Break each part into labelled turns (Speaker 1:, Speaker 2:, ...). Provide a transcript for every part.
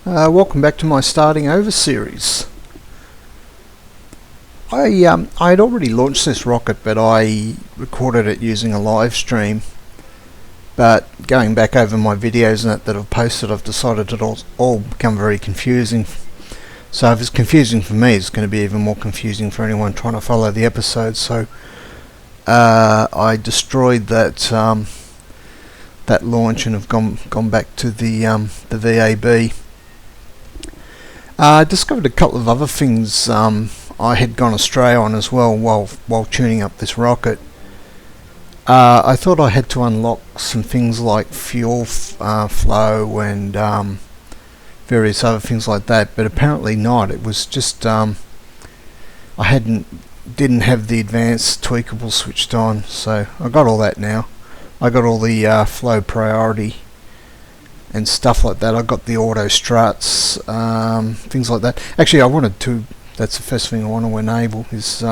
Speaker 1: Welcome back to my starting over series. I had already launched this rocket, but I recorded it using a live stream. But going back over my videos and that I've posted, I've decided it all become very confusing. So if it's confusing for me, it's going to be even more confusing for anyone trying to follow the episodes. So I destroyed that launch and have gone back to the VAB. I discovered a couple of other things I had gone astray on as well while tuning up this rocket. I thought I had to unlock some things like fuel flow and various other things like that, but apparently not. It was just I didn't have the advanced tweakable switched on, so I got all that now. I got all the flow priority and stuff like that. I got the auto struts, things like that. Actually, I wanted to. That's the first thing I want to enable is.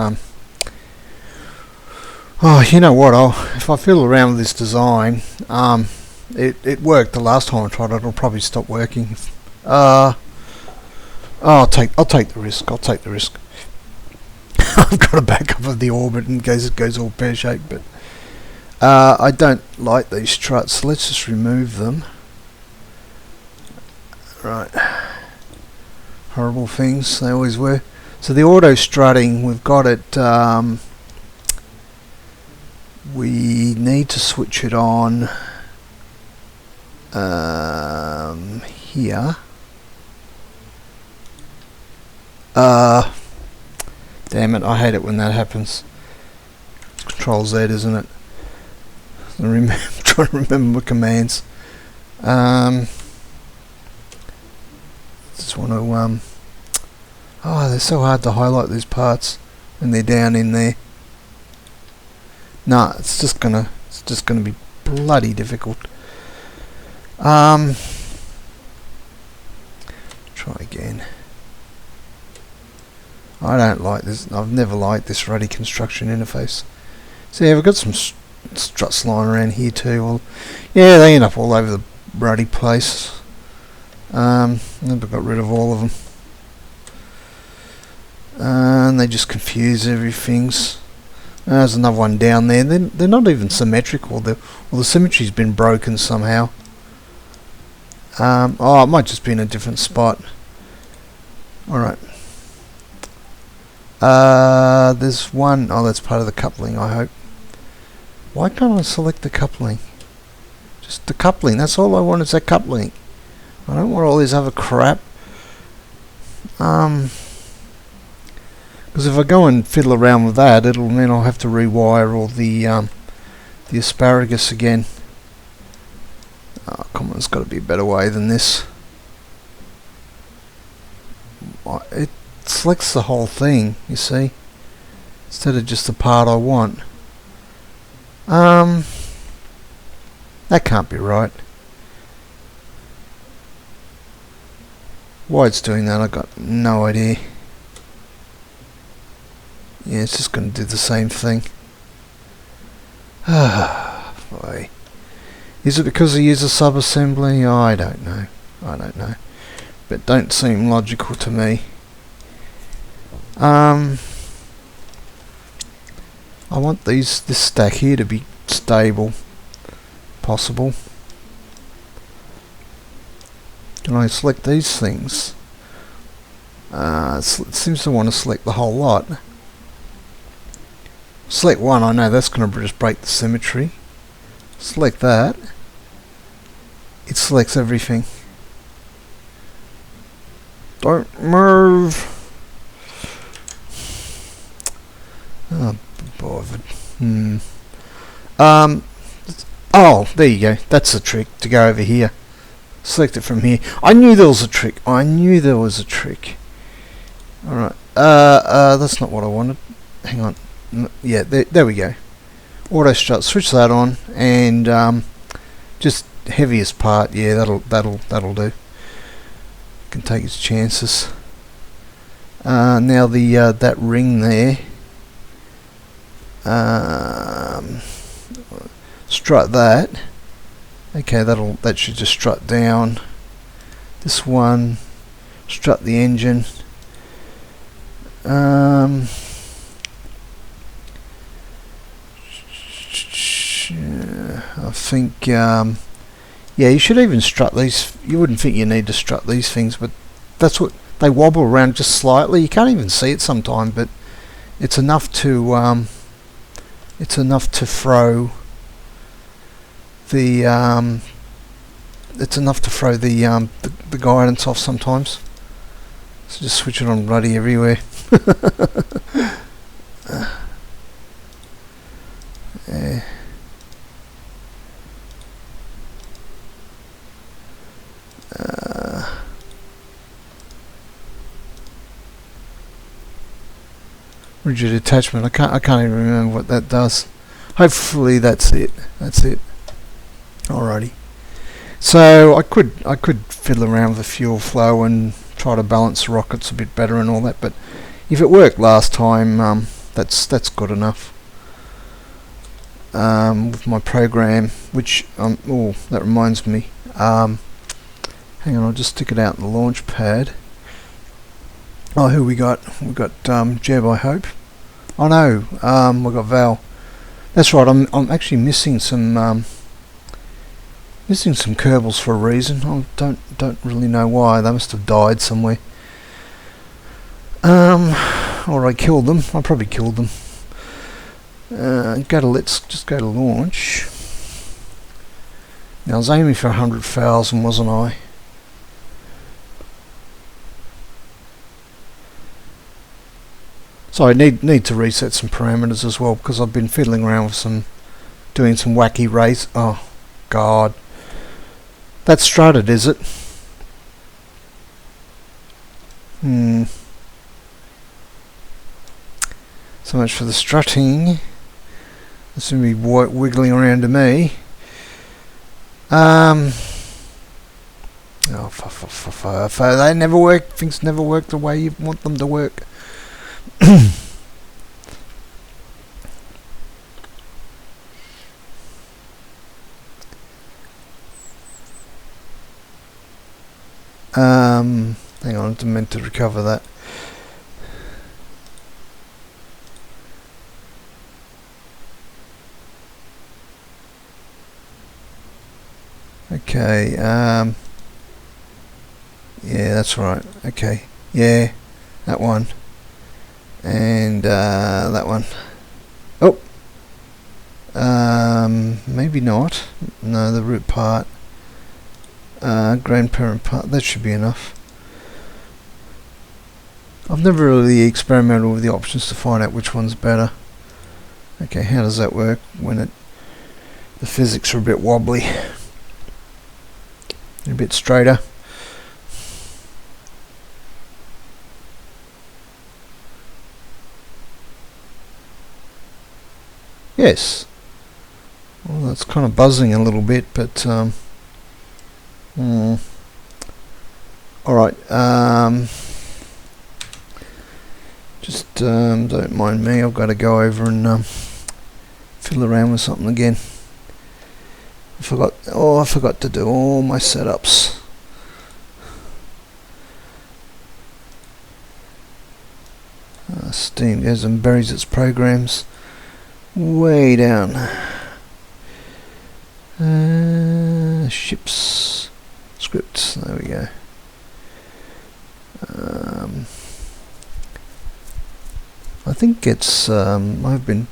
Speaker 1: Oh, you know what? If I fiddle around with this design, it worked the last time I tried it. It'll probably stop working. I'll take the risk. I'll take the risk. I've got a backup of the orbit in case it goes all pear-shaped, but I don't like these struts. So let's just remove them. Right. Horrible things, they always were. So the auto strutting, we've got it, we need to switch it on here. Damn it, I hate it when that happens. Control Z, isn't it? I'm trying to remember my commands. Just want to they're so hard to highlight these parts when they're down in there. Nah, it's just gonna be bloody difficult. Try again. I don't like this. I've never liked this ruddy construction interface. See, I've got some struts lying around here too. Well, yeah, they end up all over the ruddy place. Never got rid of all of them, and they just confuse everything. There's another one down there. They're not even symmetrical. The symmetry's been broken somehow. It might just be in a different spot. Alright. There's one. Oh, that's part of the coupling, I hope. Why can't I select the coupling? Just the coupling. That's all I want is that coupling. I don't want all this other crap. Because if I go and fiddle around with that, it'll mean I'll have to rewire all the asparagus again. Oh, come on, there's got to be a better way than this. It selects the whole thing, you see, instead of just the part I want. That can't be right. Why it's doing that, I've got no idea. Yeah, it's just going to do the same thing. Ah, boy. Is it because I use a sub-assembly? Oh, I don't know. But don't seem logical to me. I want this stack here to be stable. Possible. Can I select these things? It seems to want to select the whole lot. Select one, I know that's going to just break the symmetry. Select that. It selects everything. Don't move. Oh, bothered. Oh, there you go. That's the trick, to go over here. Select it from here. I knew there was a trick. Alright. That's not what I wanted. Hang on. Yeah, there we go. Auto strut. Switch that on, and just heaviest part. Yeah, that'll do. Can take its chances. Now the that ring there. Strut that. Okay, that should just strut down. This one, strut the engine. I think yeah, you should even strut these. You wouldn't think you need to strut these things, but that's what they wobble around just slightly. You can't even see it sometimes, but it's enough to throw the the guidance off sometimes. So just switch it on bloody everywhere. Yeah. Rigid attachment. I can't even remember what that does. Hopefully that's it. Alrighty. So I could fiddle around with the fuel flow and try to balance the rockets a bit better and all that, but if it worked last time, that's good enough. With my program, which oh, that reminds me. Hang on, I'll just stick it out in the launch pad. Oh, who we got? We got Jeb, I hope. Oh no, we got Val. That's right. I'm actually missing some Kerbals for a reason. I don't really know why. They must have died somewhere. Or I killed them. I probably killed them. Let's just go to launch. Now I was aiming for 100,000, wasn't I? So I need to reset some parameters as well, because I've been fiddling around with doing some wacky race. Oh God, that's strutted, is it? So much for the strutting. It's going to be wiggling around to me. Oh, they never work. Things never work the way you want them to work. Hang on, I meant to recover that. Okay, yeah, that's right. Okay, yeah, that one. And that one. Oh, maybe not. No, the root part. Grandparent part. That should be enough. I've never really experimented with the options to find out which one's better. Okay, how does that work when the physics are a bit wobbly, a bit straighter? Yes. Well, that's kind of buzzing a little bit, but alright, just don't mind me, I've got to go over and fiddle around with something again. I forgot to do all my setups. Steam goes and buries its programs way down. Ships scripts, there we go. I think it's I've been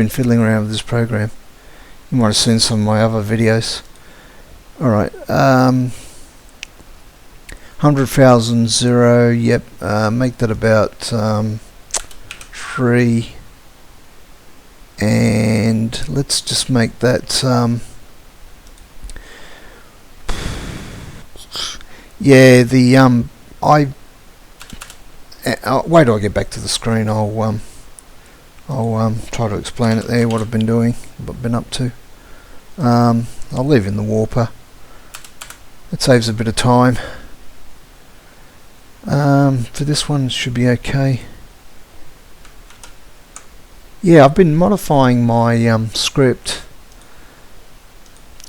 Speaker 1: fiddling around with this program. You might have seen some of my other videos. Alright, 100,000 0, yep, make that about 3, and let's just make that yeah, the wait till I get back to the screen. I'll try to explain it there, what I've been doing, what I've been up to. I'll leave in the warper. It saves a bit of time. For this one it should be okay. Yeah, I've been modifying my script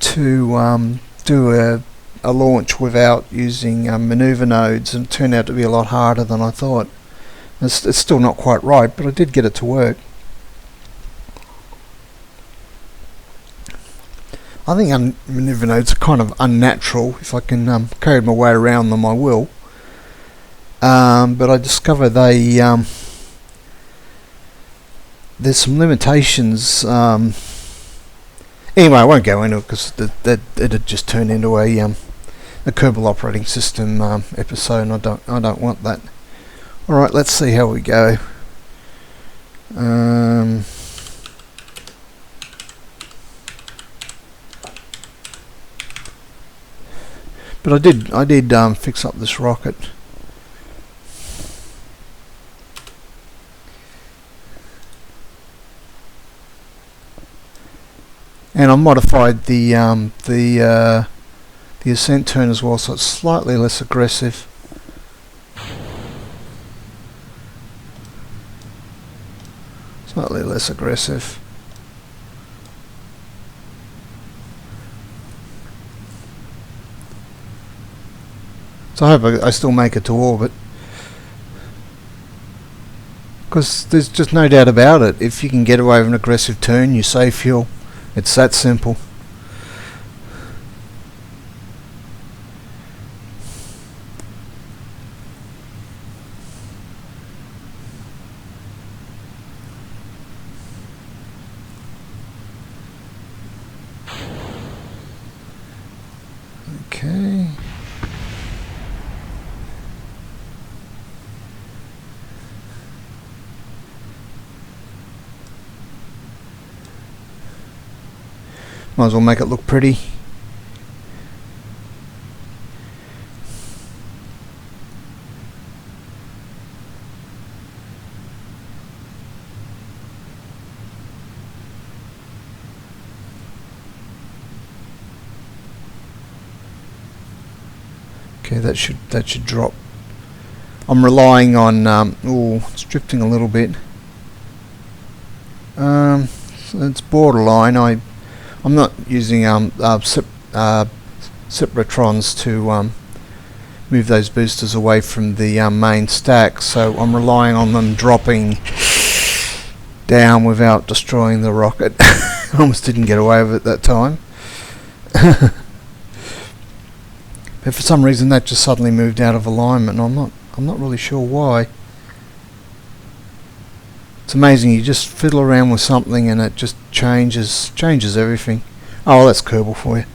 Speaker 1: to do a launch without using maneuver nodes, and it turned out to be a lot harder than I thought. It's still not quite right, but I did get it to work. I think maneuver nodes are kind of unnatural. If I can carry my way around them, I will. But I discover there's some limitations. Anyway, I won't go into it because it'd just turn into a Kerbal operating system episode, and I don't want that. All right, let's see how we go. But I did fix up this rocket. And I modified the ascent turn as well, so it's slightly less aggressive. Slightly less aggressive. So I hope I still make it to orbit, because there's just no doubt about it. If you can get away with an aggressive turn, you save fuel. It's that simple. Okay. Might as well make it look pretty. Okay, that should drop. I'm relying on it's drifting a little bit. So it's borderline. I'm not using separatrons to move those boosters away from the main stack, so I'm relying on them dropping down without destroying the rocket. I almost didn't get away with it that time. But for some reason that just suddenly moved out of alignment, and I'm not really sure why. It's amazing, you just fiddle around with something and it just changes everything. Oh, that's Kerbal for you.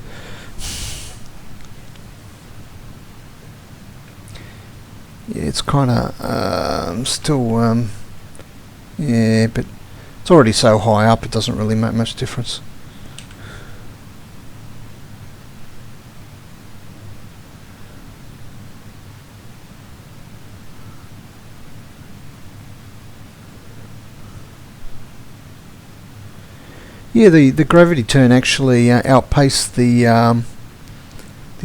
Speaker 1: Yeah, it's kind of still yeah, but it's already so high up it doesn't really make much difference. Yeah, the gravity turn actually outpaced the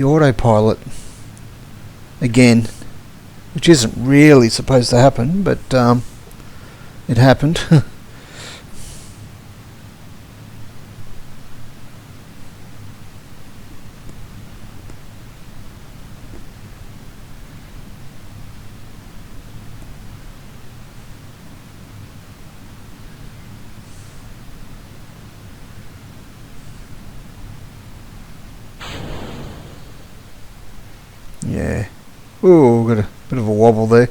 Speaker 1: autopilot again, which isn't really supposed to happen, but it happened. Yeah. Ooh, got a bit of a wobble there.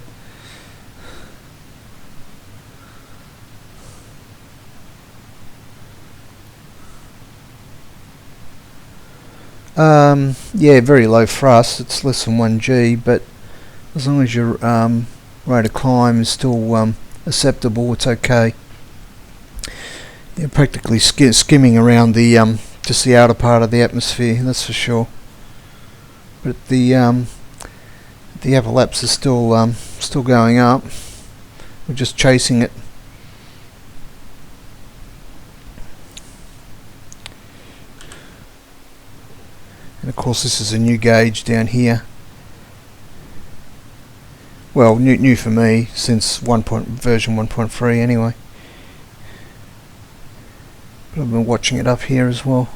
Speaker 1: Yeah, very low thrust. It's less than 1G, but as long as your rate of climb is still acceptable, it's okay. You're practically skimming around the just the outer part of the atmosphere, that's for sure. But the apoapsis is still going up. We're just chasing it. And of course this is a new gauge down here. Well, new for me since version 1.3 anyway. But I've been watching it up here as well.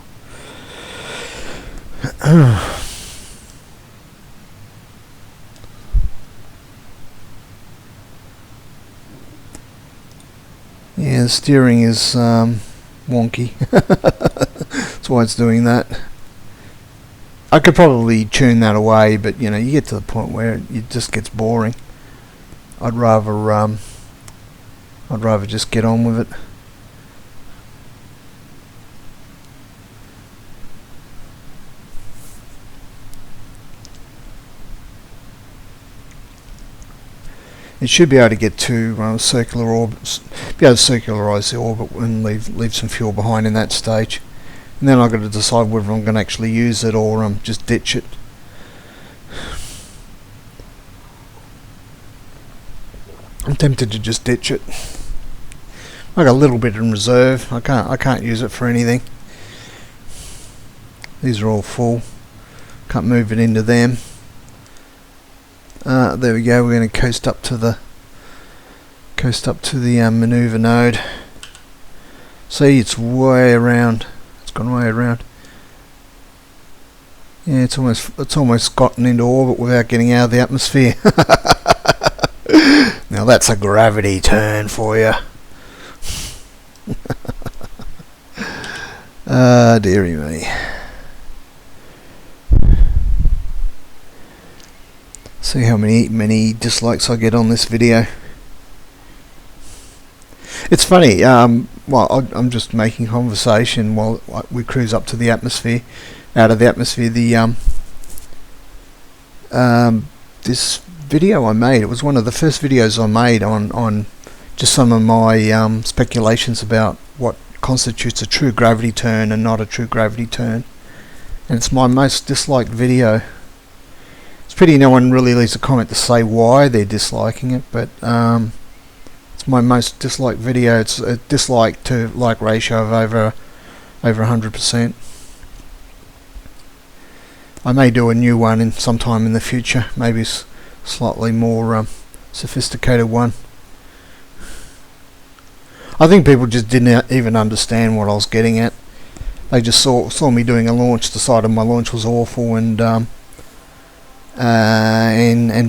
Speaker 1: Yeah, the steering is wonky. That's why it's doing that. I could probably tune that away, but you know, you get to the point where it just gets boring. I'd rather just get on with it. It should be able to get to circular orbits, be able to circularise the orbit and leave some fuel behind in that stage. And then I've got to decide whether I'm going to actually use it or just ditch it. I'm tempted to just ditch it. I got a little bit in reserve. I can't use it for anything. These are all full. Can't move it into them. There we go. We're going to coast up to the maneuver node. See, it's way around. It's gone way around. Yeah, it's almost gotten into orbit without getting out of the atmosphere. Now that's a gravity turn for you. Dearie me. See how many dislikes I get on this video. It's funny. Well, I'm just making conversation while we cruise up to the atmosphere. Out of the atmosphere, this video I made. It was one of the first videos I made on just some of my speculations about what constitutes a true gravity turn and not a true gravity turn. And it's my most disliked video. It's pity no one really leaves a comment to say why they're disliking it, but it's my most disliked video. It's a dislike to like ratio of over 100%. I may do a new one sometime in the future, maybe slightly more sophisticated one. I think people just didn't even understand what I was getting at. They just saw me doing a launch, decided my launch was awful, and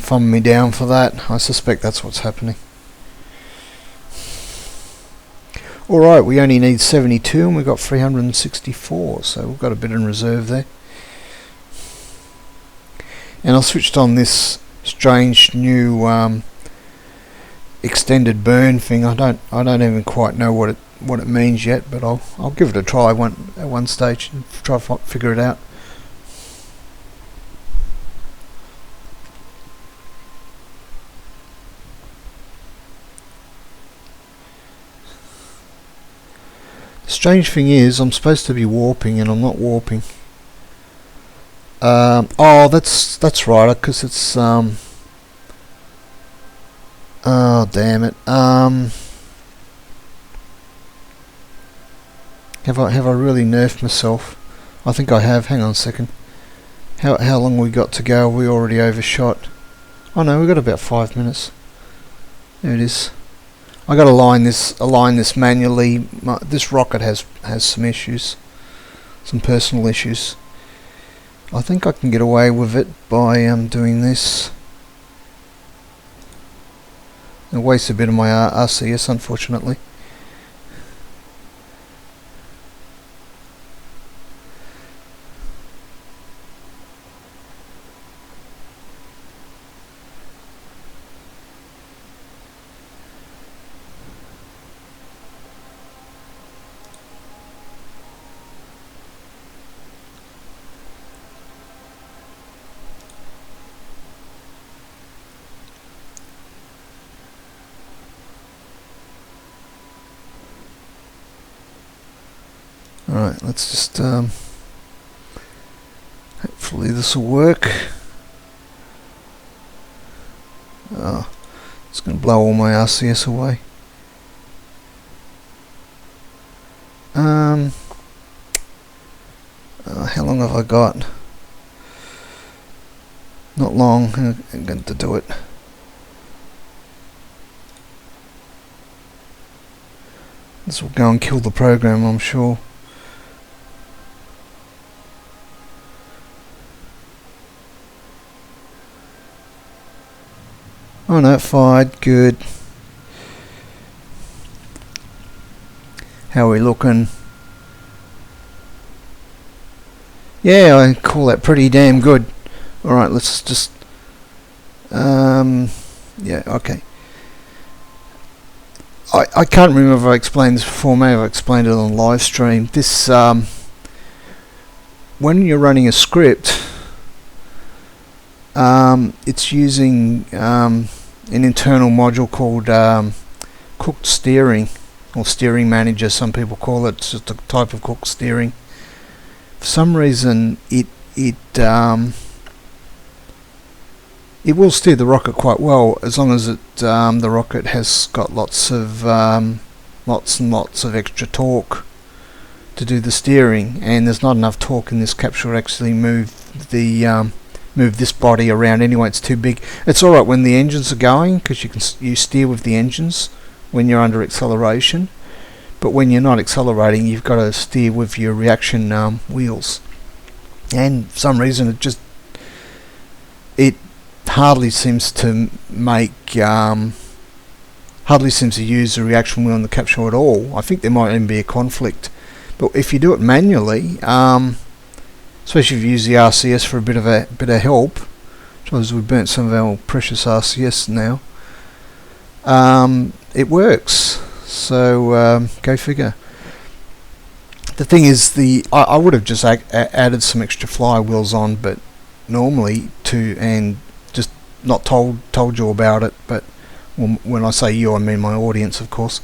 Speaker 1: thumbed me down for that. I suspect that's what's happening. Alright, we only need 72 and we've got 364, so we've got a bit in reserve there. And I switched on this strange new extended burn thing. I don't even quite know what it means yet, but I'll give it a try at one stage and try to figure it out. The strange thing is, I'm supposed to be warping, and I'm not warping. Oh, that's right, because it's oh damn it. Have I really nerfed myself? I think I have. Hang on a second. How long we got to go? We already overshot. Oh no, we got about 5 minutes. There it is. I got to align this manually. This rocket has some issues, some personal issues. I think I can get away with it by doing this. It wastes a bit of my RCS, unfortunately. Alright, let's just hopefully this will work. Oh, it's going to blow all my RCS away. How long have I got? Not long. I'm going to do it. This will go and kill the program, I'm sure. Oh no, it fired. Good. How are we looking? Yeah, I call that pretty damn good. Alright, let's just... yeah, okay. I can't remember if I explained this before. Maybe I explained it on live stream. This, when you're running a script, it's using an internal module called cooked steering, or steering manager, some people call it. It's just a type of cooked steering. For some reason, it will steer the rocket quite well, as long as the rocket has got lots and lots of extra torque to do the steering, and there's not enough torque in this capsule to actually move this body around. Anyway, it's too big. It's all right when the engines are going, because you steer with the engines when you're under acceleration, but when you're not accelerating, you've got to steer with your reaction wheels. And for some reason, it hardly seems to use the reaction wheel in the capsule at all. I think there might even be a conflict. But if you do it manually, especially if you use the RCS for a bit of help, because we've burnt some of our precious RCS now, it works. So go figure. The thing is, I would have just added some extra flywheels on, but normally and just not told you about it. But when I say you, I mean my audience, of course.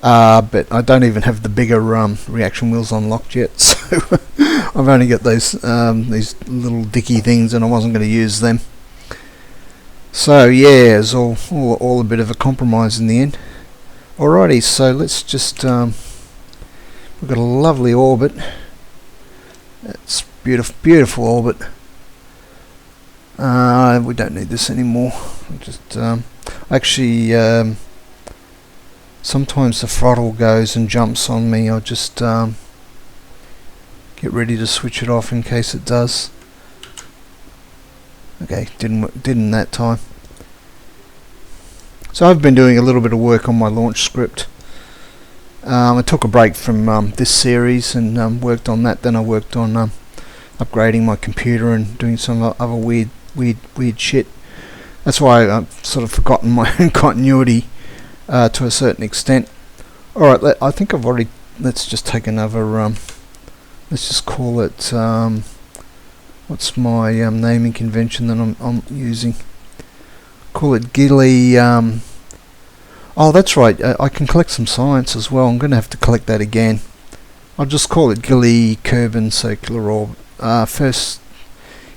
Speaker 1: But I don't even have the bigger reaction wheels unlocked yet, so I've only got these little dicky things, and I wasn't going to use them. So yeah, it's all a bit of a compromise in the end. Alrighty, so let's just we've got a lovely orbit. It's beautiful orbit. We don't need this anymore. Just actually, sometimes the throttle goes and jumps on me. I'll just get ready to switch it off in case it does. Okay, didn't that time. So I've been doing a little bit of work on my launch script. I took a break from this series and worked on that. Then I worked on upgrading my computer and doing some other weird shit. That's why I've sort of forgotten my own continuity to a certain extent. Alright, I think I've already... Let's just take another... let's just call it... what's my naming convention that I'm using? Call it Gilly... oh, that's right. I can collect some science as well. I'm going to have to collect that again. I'll just call it Gilly Kerbin circular orbit.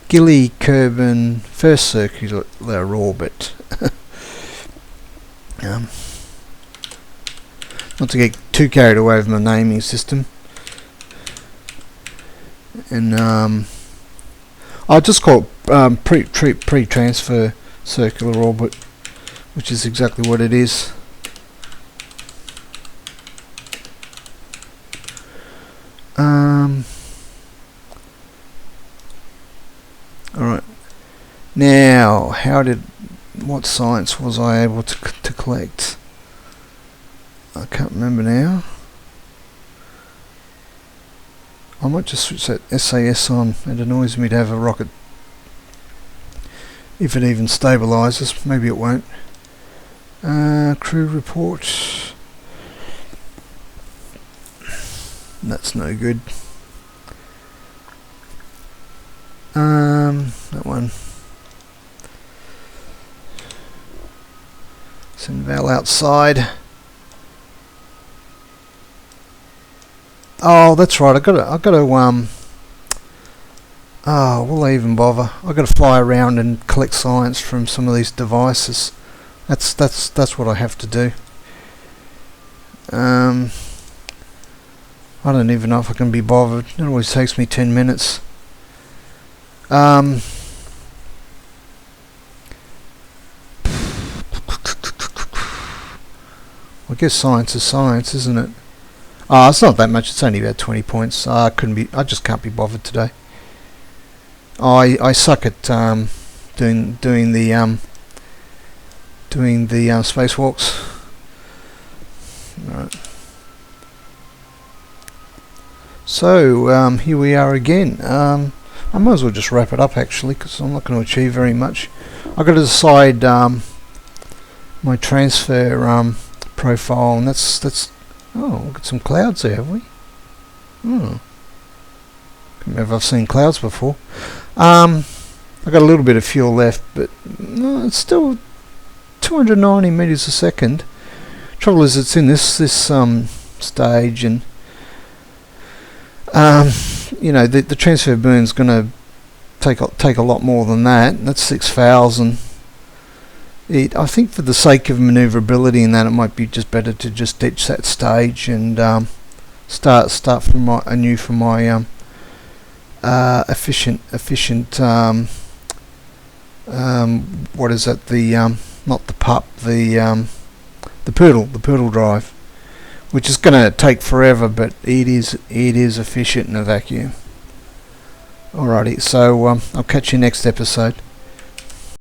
Speaker 1: Gilly Kerbin first circular orbit. Not to get too carried away with my naming system. And I'll just call it pre-transfer circular orbit, which is exactly what it is. Alright. Now, what science was I able to collect? I can't remember now. I might just switch that SAS on. It annoys me to have a rocket, if it even stabilizes. Maybe it won't. Crew report. That's no good. That one. Some Val outside. Oh, that's right. I got to. Oh, will I even bother? I got to fly around and collect science from some of these devices. That's what I have to do. I don't even know if I can be bothered. It always takes me 10 minutes. I guess science is science, isn't it? Oh, it's not that much. It's only about 20 points. I just can't be bothered today. I suck at doing the spacewalks. Right. So here we are again. I might as well just wrap it up actually, because I'm not going to achieve very much. I've got to decide my transfer profile, and that's oh, we've got some clouds there, have we? Oh, can't remember if I've seen clouds before. I've got a little bit of fuel left, but no, it's still 290 meters a second. Trouble is, it's in this stage, and you know, the transfer burn's going to take a lot more than that. That's 6,000. I think for the sake of manoeuvrability and that, it might be just better to just ditch that stage and start from anew from my efficient what is it, the not the pup, the poodle drive, which is going to take forever, but it is efficient in a vacuum. Alrighty, so I'll catch you next episode.